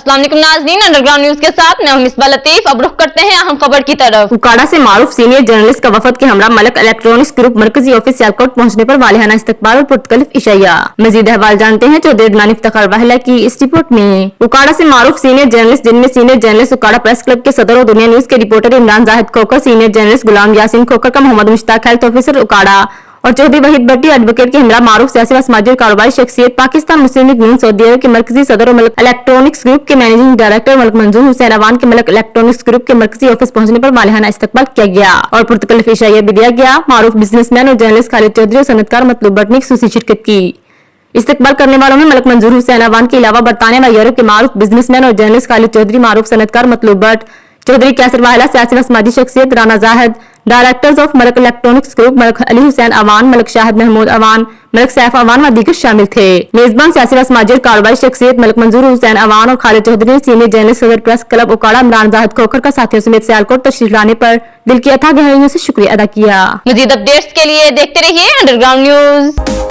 अस्सलाम वालेकुम नाज़रीन, अंडरग्राउंड न्यूज के साथ मैं हूं मिसबा लतीफ। अब रुख करते हैं अहम खबर की तरफ। उकाड़ा से मारूफ सीनियर जर्नलिस्ट का वफद के हमरा मलक इलेक्ट्रॉनिक्स ग्रुप मरकजी ऑफिस सियालकोट पहुंचने पर वालिहाना इस्तकबाल और पुरतकलिफ इशाया। मजीद अहवाल जानते हैं चौधरी अदनान इफ्तिखार वाहिला की इस रिपोर्ट में। उकाड़ा से मारूफ सीनियर जर्नलिस्ट, जिनमें senior journalist Okara press club के सदर और दुनिया न्यूज के reporter Imran Zahid Khokhar, senior journalist Ghulam Yasin Khokhar का मोहम्मद मुश्ताक हेल्थ ऑफिसर उकाड़ा और चौधरी वहीद भट्टी एडवोकेट के हमरा मारूफ सियासी व समाजी और कारोबारी शख्सियत, पाकिस्तान मुस्लिम लीग नून सऊदी अरब के मरकजी सदर और मलक इलेक्ट्रॉनिक्स ग्रुप के मैनेजिंग डायरेक्टर मलक मंजूर हुसैन अवान के मलक इलेक्ट्रॉनिक्स ग्रुप के मरकजी ऑफिस पहुंचने पर वालिहाना इस्तकबाल किया गया और पुरतकलिफ इशाया भी दिया गया। मारूफ बिजनेसमैन और जर्नलिस्ट खालिद चौधरी और सनतकार मतलूब भट्ट ने खुसूसी शिरकत की। इस्तकबाल करने वालों में मलक मंजूर हुसैन अवान के अलावा बरतानिया व यूरोप के मारूफ बिजनेसमैन और जर्नलिस्ट खालिद चौधरी, मारूफ सनतकार मतलूब भट्ट, चौधरी कैसर वाहिला सियासी व समाजी शख्सियत Rana Zahid, directors of Malik electronics group Malik Ali Hussain Awan, Malik Shahid Mehmood Awan, Malik Saif Awan व दीगर शामिल थे। मेजबान सियासी व समाजी और कारोबारी शख्सियत मलक मंजूर हुसैन अवान और खालिद चौधरी ने सीनियर जर्नलिस्ट सदर प्रेस क्लब उकाड़ा इमरान जाहिद खोखर का साथियों समेत सियालकोट तशरीफ लाने पर दिल की अथाह गहराइयों से शुक्रिया अदा किया। मजीद अपडेट्स के लिए देखते रहिए अंडरग्राउंड न्यूज।